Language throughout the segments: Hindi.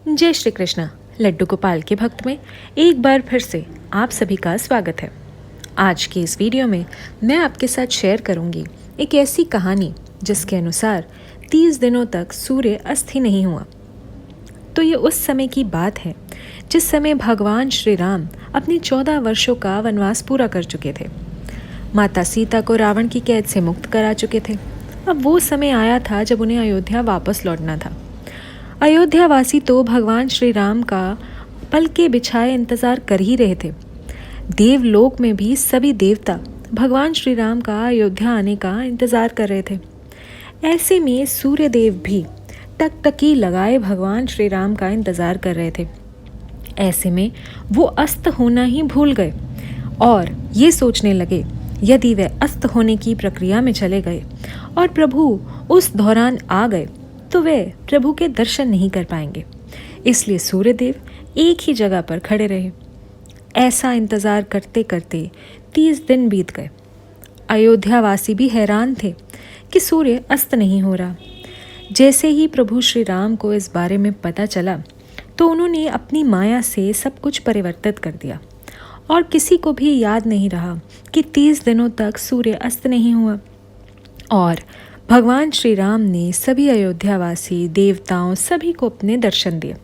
जय श्री कृष्ण। लड्डू गोपाल के भक्त में एक बार फिर से आप सभी का स्वागत है। आज की इस वीडियो में मैं आपके साथ शेयर करूंगी एक ऐसी कहानी जिसके अनुसार 30 दिनों तक सूर्य अस्त ही नहीं हुआ। तो ये उस समय की बात है जिस समय भगवान श्री राम अपनी 14 वर्षों का वनवास पूरा कर चुके थे। माता सीता को रावण की कैद से मुक्त करा चुके थे। अब वो समय आया था जब उन्हें अयोध्या वापस लौटना था। अयोध्यावासी तो भगवान श्री राम का पल के बिछाए इंतज़ार कर ही रहे थे। देवलोक में भी सभी देवता भगवान श्री राम का अयोध्या आने का इंतज़ार कर रहे थे। ऐसे में सूर्य देव भी टकटकी लगाए भगवान श्री राम का इंतज़ार कर रहे थे। ऐसे में वो अस्त होना ही भूल गए और ये सोचने लगे यदि वे अस्त होने की प्रक्रिया में चले गए और प्रभु उस दौरान आ गए तो वे प्रभु के दर्शन नहीं कर पाएंगे। इसलिए सूर्यदेव एक ही जगह पर खड़े रहे। ऐसा इंतज़ार करते करते 30 दिन बीत गए। अयोध्यावासी भी हैरान थे कि सूर्य अस्त नहीं हो रहा। जैसे ही प्रभु श्री राम को इस बारे में पता चला तो उन्होंने अपनी माया से सब कुछ परिवर्तित कर दिया और किसी को भी याद नहीं रहा कि 30 दिनों तक सूर्य अस्त नहीं हुआ। और भगवान श्री राम ने सभी अयोध्यावासी देवताओं सभी को अपने दर्शन दिए।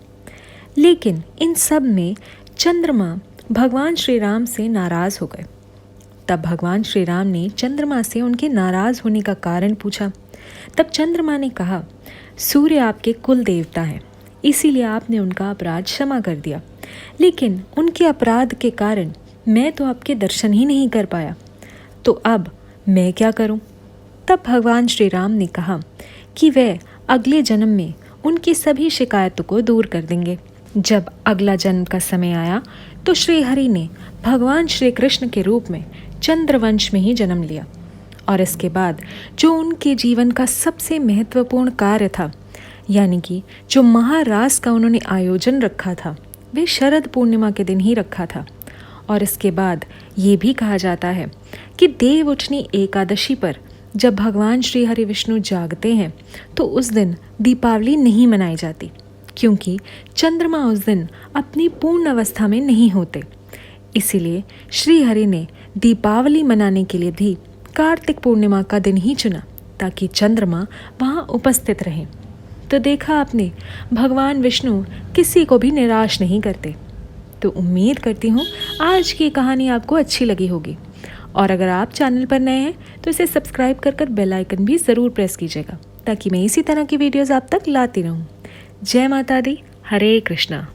लेकिन इन सब में चंद्रमा भगवान श्री राम से नाराज़ हो गए। तब भगवान श्री राम ने चंद्रमा से उनके नाराज़ होने का कारण पूछा। तब चंद्रमा ने कहा, सूर्य आपके कुल देवता हैं, इसीलिए आपने उनका अपराध क्षमा कर दिया। लेकिन उनके अपराध के कारण मैं तो आपके दर्शन ही नहीं कर पाया, तो अब मैं क्या करूं? तब भगवान श्री राम ने कहा कि वे अगले जन्म में उनकी सभी शिकायतों को दूर कर देंगे। जब अगला जन्म का समय आया तो श्री हरि ने भगवान श्री कृष्ण के रूप में चंद्रवंश में ही जन्म लिया। और इसके बाद जो उनके जीवन का सबसे महत्वपूर्ण कार्य था, यानी कि जो महारास का उन्होंने आयोजन रखा था, वे शरद पूर्णिमा के दिन ही रखा था। और इसके बाद ये भी कहा जाता है कि देव उठनी एकादशी पर जब भगवान श्री हरि विष्णु जागते हैं तो उस दिन दीपावली नहीं मनाई जाती, क्योंकि चंद्रमा उस दिन अपनी पूर्ण अवस्था में नहीं होते। इसीलिए श्री हरि ने दीपावली मनाने के लिए भी कार्तिक पूर्णिमा का दिन ही चुना, ताकि चंद्रमा वहाँ उपस्थित रहें। तो देखा आपने, भगवान विष्णु किसी को भी निराश नहीं करते। तो उम्मीद करती हूँ आज की कहानी आपको अच्छी लगी होगी। और अगर आप चैनल पर नए हैं तो इसे सब्सक्राइब कर बेल आइकन भी ज़रूर प्रेस कीजिएगा, ताकि मैं इसी तरह की वीडियोस आप तक लाती रहूं। जय माता दी। हरे कृष्णा।